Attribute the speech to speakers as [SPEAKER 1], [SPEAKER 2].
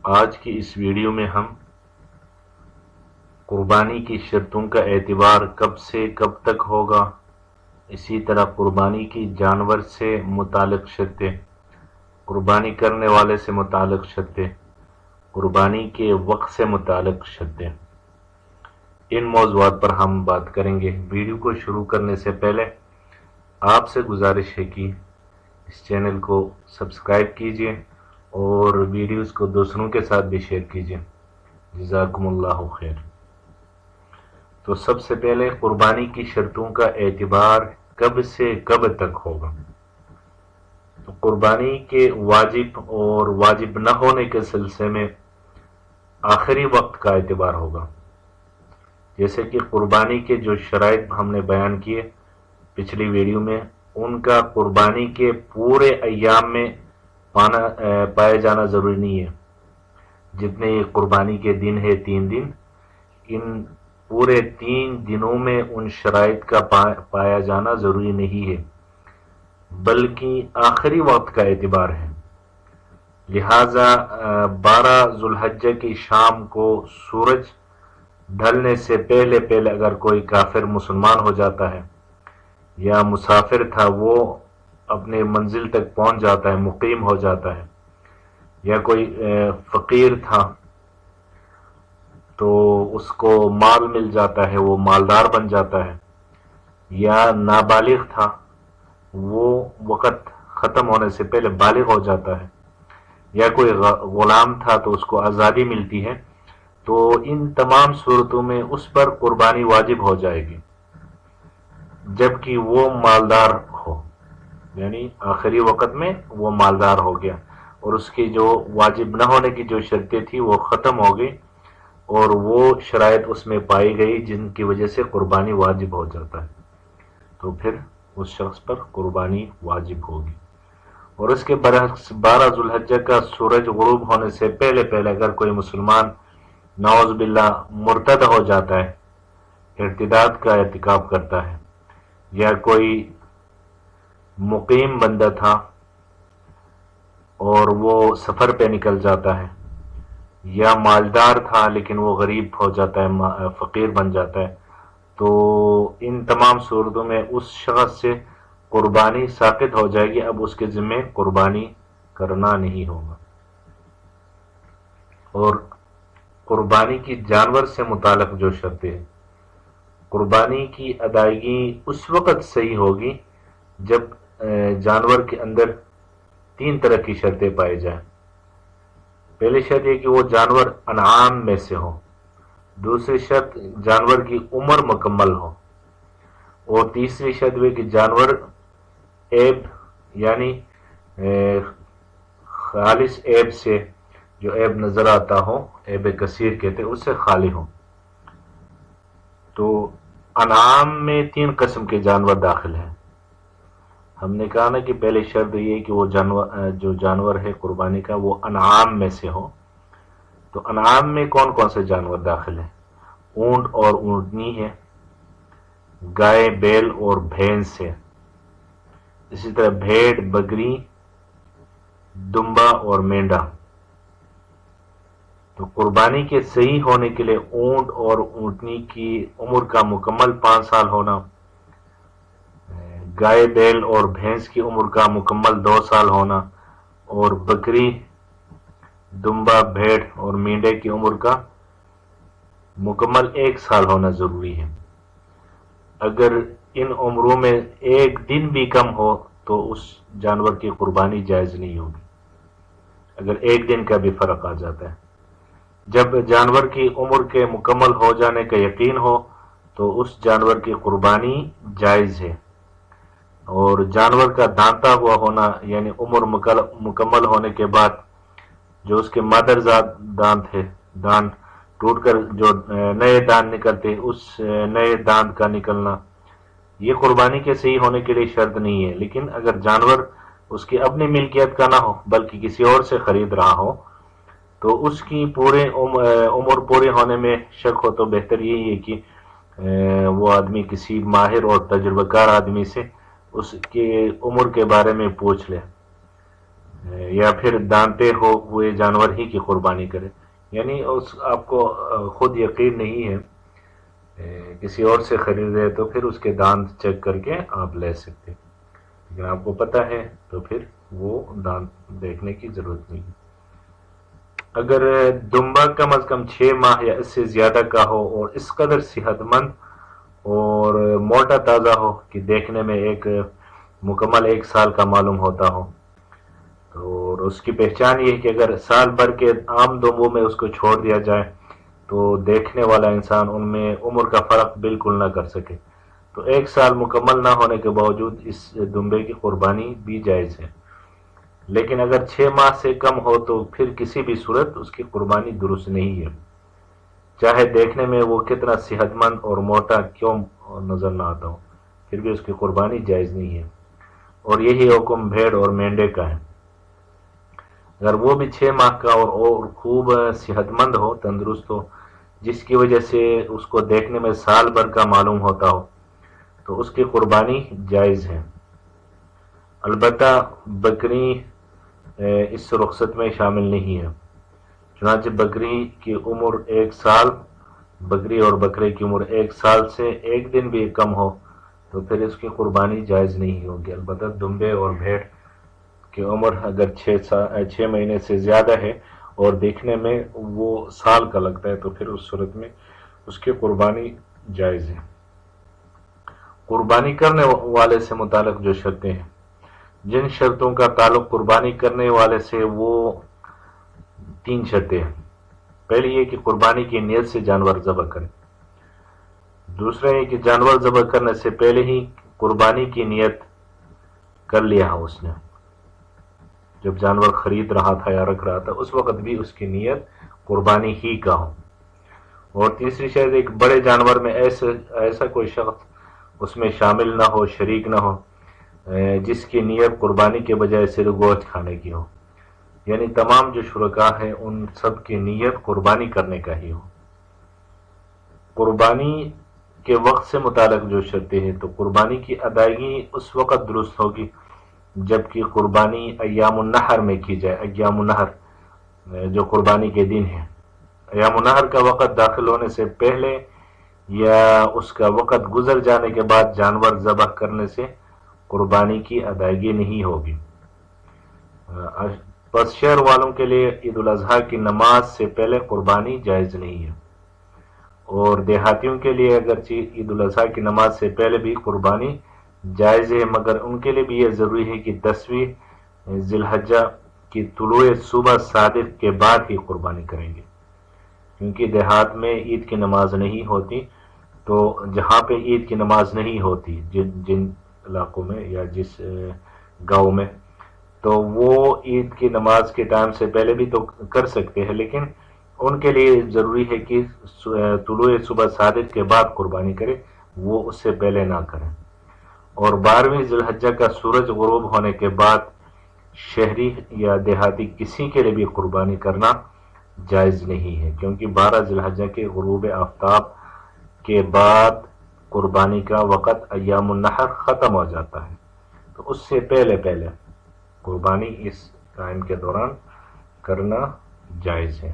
[SPEAKER 1] آج کی اس ویڈیو میں ہم قربانی کی شرطوں کا اعتبار کب سے کب تک ہوگا، اسی طرح قربانی کی جانور سے متعلق شرطیں، قربانی کرنے والے سے متعلق شرطیں، قربانی کے وقت سے متعلق شرطیں، ان موضوعات پر ہم بات کریں گے۔ ویڈیو کو شروع کرنے سے پہلے آپ سے گزارش ہے کہ اس چینل کو سبسکرائب کیجیے اور ویڈیوز کو دوسروں کے ساتھ بھی شیئر کیجیے۔ جزاکم اللہ خیر۔ تو سب سے پہلے قربانی کی شرطوں کا اعتبار کب سے کب تک ہوگا۔ تو قربانی کے واجب اور واجب نہ ہونے کے سلسلے میں آخری وقت کا اعتبار ہوگا، جیسے کہ قربانی کے جو شرائط ہم نے بیان کیے پچھلی ویڈیو میں، ان کا قربانی کے پورے ایام میں پایا جانا ضروری نہیں ہے۔ جتنے یہ قربانی کے دن ہے 3 دن، ان پورے 3 دنوں میں ان شرائط کا پایا جانا ضروری نہیں ہے، بلکہ آخری وقت کا اعتبار ہے۔ لہذا 12 ذو الحجہ کی شام کو سورج ڈھلنے سے پہلے اگر کوئی کافر مسلمان ہو جاتا ہے یا مسافر تھا وہ اپنے منزل تک پہنچ جاتا ہے، مقیم ہو جاتا ہے، یا کوئی فقیر تھا تو اس کو مال مل جاتا ہے، وہ مالدار بن جاتا ہے، یا نابالغ تھا وہ وقت ختم ہونے سے پہلے بالغ ہو جاتا ہے، یا کوئی غلام تھا تو اس کو آزادی ملتی ہے، تو ان تمام صورتوں میں اس پر قربانی واجب ہو جائے گی جبکہ وہ مالدار ہو، یعنی آخری وقت میں وہ مالدار ہو گیا اور اس کی جو واجب نہ ہونے کی جو شرطیں تھی وہ ختم ہو گئی اور وہ شرائط اس میں پائی گئی جن کی وجہ سے قربانی واجب ہو جاتا ہے، تو پھر اس شخص پر قربانی واجب ہوگی۔ اور اس کے برعکس 12 ذو الحجہ کا سورج غروب ہونے سے پہلے اگر کوئی مسلمان نعوذ باللہ مرتد ہو جاتا ہے، ارتداد کا ارتکاب کرتا ہے، یا کوئی مقیم بندہ تھا اور وہ سفر پہ نکل جاتا ہے، یا مالدار تھا لیکن وہ غریب ہو جاتا ہے، فقیر بن جاتا ہے، تو ان تمام صورتوں میں اس شخص سے قربانی ساقط ہو جائے گی، اب اس کے ذمہ قربانی کرنا نہیں ہوگا۔ اور قربانی کی جانور سے متعلق جو شرطیں ہیں، قربانی کی ادائیگی اس وقت صحیح ہوگی جب جانور کے اندر 3 طرح کی شرطیں پائی جائیں۔ پہلی شرط یہ کہ وہ جانور انعام میں سے ہو، دوسری شرط جانور کی عمر مکمل ہو، اور تیسری شرط یہ کہ جانور عیب یعنی خالص عیب سے، جو عیب نظر آتا ہو، عیب کثیر کہتے ہیں، اس سے خالی ہو۔ تو انعام میں 3 قسم کے جانور داخل ہیں۔ ہم نے کہا نا کہ پہلی شرط یہ کہ وہ جو جانور ہے قربانی کا وہ انعام میں سے ہو، تو انعام میں کون کون سے جانور داخل ہیں؟ اونٹ اور اونٹنی ہے، گائے بیل اور بھینس ہے، اسی طرح بھیڑ بکری، دمبا اور مینڈا۔ تو قربانی کے صحیح ہونے کے لیے اونٹ اور اونٹنی کی عمر کا مکمل 5 سال ہونا، گائے بیل اور بھینس کی عمر کا مکمل 2 سال ہونا، اور بکری دمبا بھیڑ اور مینڈے کی عمر کا مکمل 1 سال ہونا ضروری ہے۔ اگر ان عمروں میں 1 دن بھی کم ہو تو اس جانور کی قربانی جائز نہیں ہوگی، اگر 1 دن کا بھی فرق آ جاتا ہے۔ جب جانور کی عمر کے مکمل ہو جانے کا یقین ہو تو اس جانور کی قربانی جائز ہے، اور جانور کا دانتا ہوا ہونا یعنی عمر مکمل ہونے کے بعد جو اس کے مادرزاد دانت ہے، دانت ٹوٹ کر جو نئے دانت نکلتے، اس نئے دانت کا نکلنا یہ قربانی کے صحیح ہونے کے لیے شرط نہیں ہے۔ لیکن اگر جانور اس کی اپنی ملکیت کا نہ ہو بلکہ کسی اور سے خرید رہا ہو تو اس کی عمر پورے ہونے میں شک ہو تو بہتر یہی ہے کہ وہ آدمی کسی ماہر اور تجربہ کار آدمی سے اس کے عمر کے بارے میں پوچھ لے۔ یا پھر دانتے ہوئے جانور ہی کی قربانی کرے، یعنی آپ کو خود یقین نہیں ہے، کسی اور سے خریدے تو پھر اس کے دانت چیک کر کے آپ لے سکتے، لیکن آپ کو پتہ ہے تو پھر وہ دانت دیکھنے کی ضرورت نہیں۔ اگر دمبا کم از کم 6 ماہ یا اس سے زیادہ کا ہو اور اس قدر صحت مند اور موٹا تازہ ہو کہ دیکھنے میں مکمل 1 سال کا معلوم ہوتا ہو، اور اس کی پہچان یہ ہے کہ اگر سال بھر کے عام دمبوں میں اس کو چھوڑ دیا جائے تو دیکھنے والا انسان ان میں عمر کا فرق بالکل نہ کر سکے، تو 1 سال مکمل نہ ہونے کے باوجود اس دمبے کی قربانی بھی جائز ہے، لیکن اگر 6 ماہ سے کم ہو تو پھر کسی بھی صورت اس کی قربانی درست نہیں ہے، چاہے دیکھنے میں وہ کتنا صحت مند اور موٹا کیوں نظر نہ آتا ہو، پھر بھی اس کی قربانی جائز نہیں ہے۔ اور یہی حکم بھیڑ اور مینڈے کا ہے، اگر وہ بھی 6 ماہ کا اور خوب صحت مند ہو، تندرست ہو، جس کی وجہ سے اس کو دیکھنے میں سال بھر کا معلوم ہوتا ہو، تو اس کی قربانی جائز ہے۔ البتہ بکری اس رخصت میں شامل نہیں ہے، چنانچہ بکری کی عمر 1 سال، بکری اور بکرے کی عمر 1 سال سے 1 دن بھی کم ہو تو پھر اس کی قربانی جائز نہیں ہوگی۔ البتہ دمبے اور بھیڑ کی عمر اگر 6 مہینے سے زیادہ ہے اور دیکھنے میں وہ سال کا لگتا ہے تو پھر اس صورت میں اس کی قربانی جائز ہے۔ قربانی کرنے والے سے متعلق جو شرطیں ہیں، جن شرطوں کا تعلق قربانی کرنے والے سے، وہ 3 شرطیں ہیں۔ پہلی یہ کہ قربانی کی نیت سے جانور ذبح کرے، دوسرا یہ کہ جانور ذبح کرنے سے پہلے ہی قربانی کی نیت کر لیا ہو، اس نے جب جانور خرید رہا تھا یا رکھ رہا تھا اس وقت بھی اس کی نیت قربانی ہی کا ہو، اور تیسری شرط ایک بڑے جانور میں ایسا کوئی شخص اس میں شامل نہ ہو، شریک نہ ہو، جس کی نیت قربانی کے بجائے صرف گوشت کھانے کی ہو، یعنی تمام جو شرکاء ہیں ان سب کی نیت قربانی کرنے کا ہی ہو۔ قربانی کے وقت سے متعلق جو شرطیں ہیں، تو قربانی کی ادائیگی اس وقت درست ہوگی جبکہ قربانی ایام النحر میں کی جائے۔ ایام النحر جو قربانی کے دن ہیں، ایام النحر کا وقت داخل ہونے سے پہلے یا اس کا وقت گزر جانے کے بعد جانور ذبح کرنے سے قربانی کی ادائیگی نہیں ہوگی۔ پس شہر والوں کے لیے عید الاضحیٰ کی نماز سے پہلے قربانی جائز نہیں ہے، اور دیہاتیوں کے لیے اگرچہ عید الاضحیٰ کی نماز سے پہلے بھی قربانی جائز ہے، مگر ان کے لیے بھی یہ ضروری ہے کہ 10ویں ذی الحجہ کی طلوع صبح صادق کے بعد ہی قربانی کریں گے، کیونکہ دیہات میں عید کی نماز نہیں ہوتی، تو جہاں پہ عید کی نماز نہیں ہوتی، جن علاقوں میں یا جس گاؤں میں، تو وہ عید کی نماز کے ٹائم سے پہلے بھی تو کر سکتے ہیں، لیکن ان کے لیے ضروری ہے کہ طلوع صبح صادق کے بعد قربانی کرے، وہ اس سے پہلے نہ کریں۔ اور 12ویں ذی الحجہ کا سورج غروب ہونے کے بعد شہری یا دیہاتی کسی کے لیے بھی قربانی کرنا جائز نہیں ہے، کیونکہ 12 ذی الحجہ کے غروب آفتاب کے بعد قربانی کا وقت ایام النحر ختم ہو جاتا ہے، تو اس سے پہلے قربانی اس ٹائم کے دوران کرنا جائز ہے۔